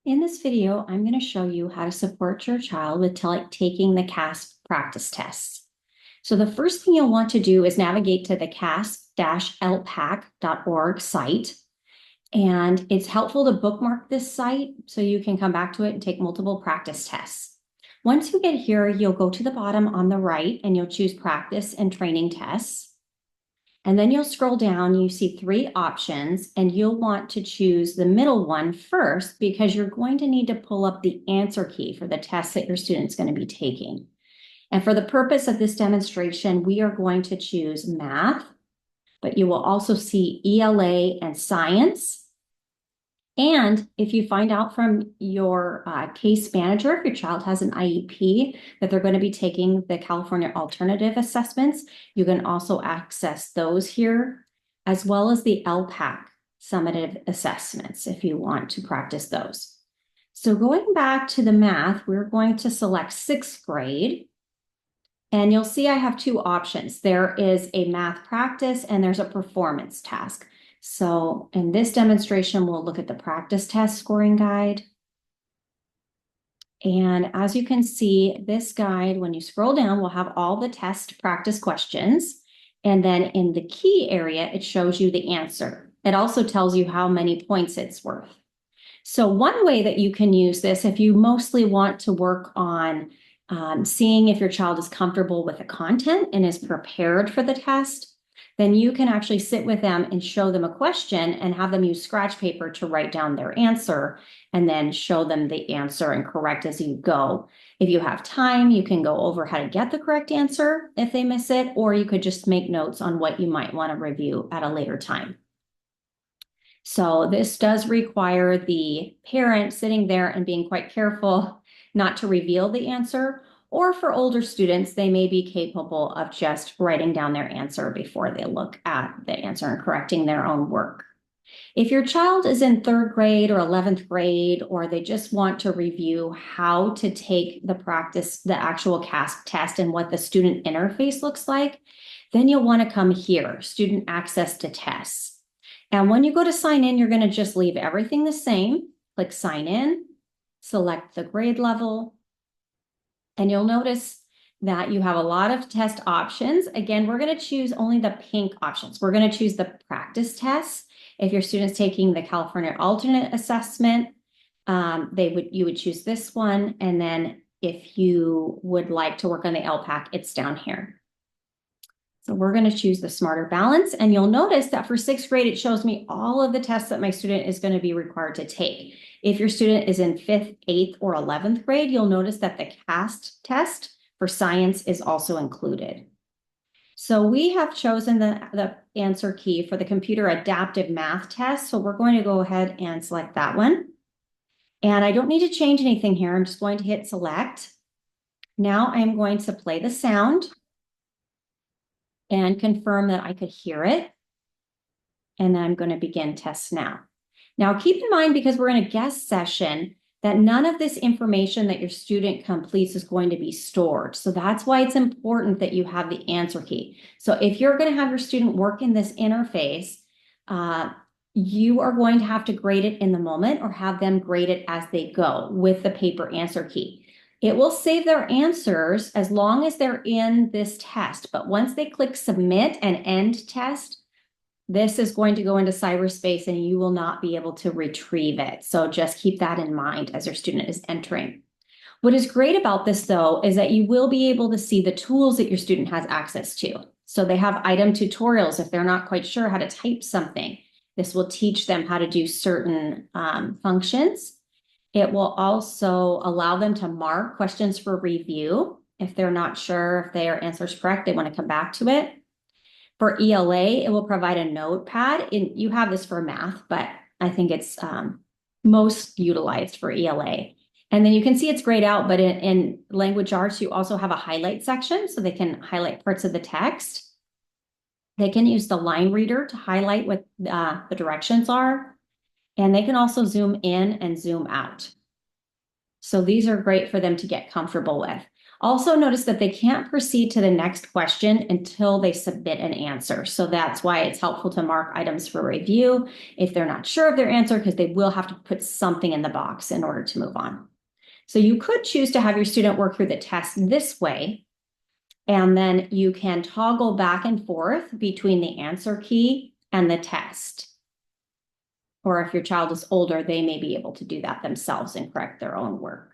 In this video, I'm going to show you how to support your child with taking the CAASPP practice tests. So the first thing you'll want to do is navigate to the CAASPP-lpac.org site. And it's helpful to bookmark this site so you can come back to it and take multiple practice tests. Once you get here, you'll go to the bottom on the right and you'll choose practice and training tests. And then you'll scroll down, you see 3 options, and you'll want to choose the middle one first because you're going to need to pull up the answer key for the test that your student's going to be taking. And for the purpose of this demonstration, we are going to choose math, but you will also see ELA and science. And if you find out from your case manager, if your child has an IEP, that they're going to be taking the California alternative assessments, you can also access those here, as well as the LPAC summative assessments if you want to practice those. So going back to the math, we're going to select 6th grade. And you'll see I have 2 options. There is a math practice and there's a performance task. So in this demonstration, we'll look at the practice test scoring guide. And as you can see, this guide, when you scroll down, will have all the test practice questions. And then in the key area, it shows you the answer. It also tells you how many points it's worth. So one way that you can use this, if you mostly want to work on seeing if your child is comfortable with the content and is prepared for the test, then you can actually sit with them and show them a question and have them use scratch paper to write down their answer and then show them the answer and correct as you go. If you have time, you can go over how to get the correct answer if they miss it, or you could just make notes on what you might want to review at a later time. So this does require the parent sitting there and being quite careful not to reveal the answer. Or for older students, they may be capable of just writing down their answer before they look at the answer and correcting their own work. If your child is in 3rd grade or 11th grade, or they just want to review how to take the actual CAASPP test and what the student interface looks like, then you'll want to come here, Student Access to Tests. And when you go to sign in, you're going to just leave everything the same. Click Sign In, select the grade level, and you'll notice that you have a lot of test options. Again, we're going to choose only the pink options. We're going to choose the practice tests. If your student's taking the California alternate assessment, you would choose this one. And then if you would like to work on the LPAC, it's down here. So we're going to choose the Smarter Balance. And you'll notice that for 6th grade, it shows me all of the tests that my student is going to be required to take. If your student is in 5th, 8th, or 11th grade, you'll notice that the CAST test for science is also included. So we have chosen the answer key for the computer adaptive math test. So we're going to go ahead and select that one. And I don't need to change anything here. I'm just going to hit select. Now I'm going to play the sound and confirm that I could hear it. And then I'm going to begin tests now. Now, keep in mind, because we're in a guest session, that none of this information that your student completes is going to be stored. So that's why it's important that you have the answer key. So if you're going to have your student work in this interface, you are going to have to grade it in the moment or have them grade it as they go with the paper answer key. It will save their answers as long as they're in this test. But once they click submit and end test, this is going to go into cyberspace and you will not be able to retrieve it. So just keep that in mind as your student is entering. What is great about this, though, is that you will be able to see the tools that your student has access to. So they have item tutorials if they're not quite sure how to type something. This will teach them how to do certain functions. It will also allow them to mark questions for review. If they're not sure if their answer is correct, they want to come back to it. For ELA, it will provide a notepad. You have this for math, but I think it's most utilized for ELA. And then you can see it's grayed out, but in language arts, you also have a highlight section, so they can highlight parts of the text. They can use the line reader to highlight what the directions are. And they can also zoom in and zoom out. So these are great for them to get comfortable with. Also notice that they can't proceed to the next question until they submit an answer. So that's why it's helpful to mark items for review if they're not sure of their answer, because they will have to put something in the box in order to move on. So you could choose to have your student work through the test this way, and then you can toggle back and forth between the answer key and the test. Or if your child is older, they may be able to do that themselves and correct their own work.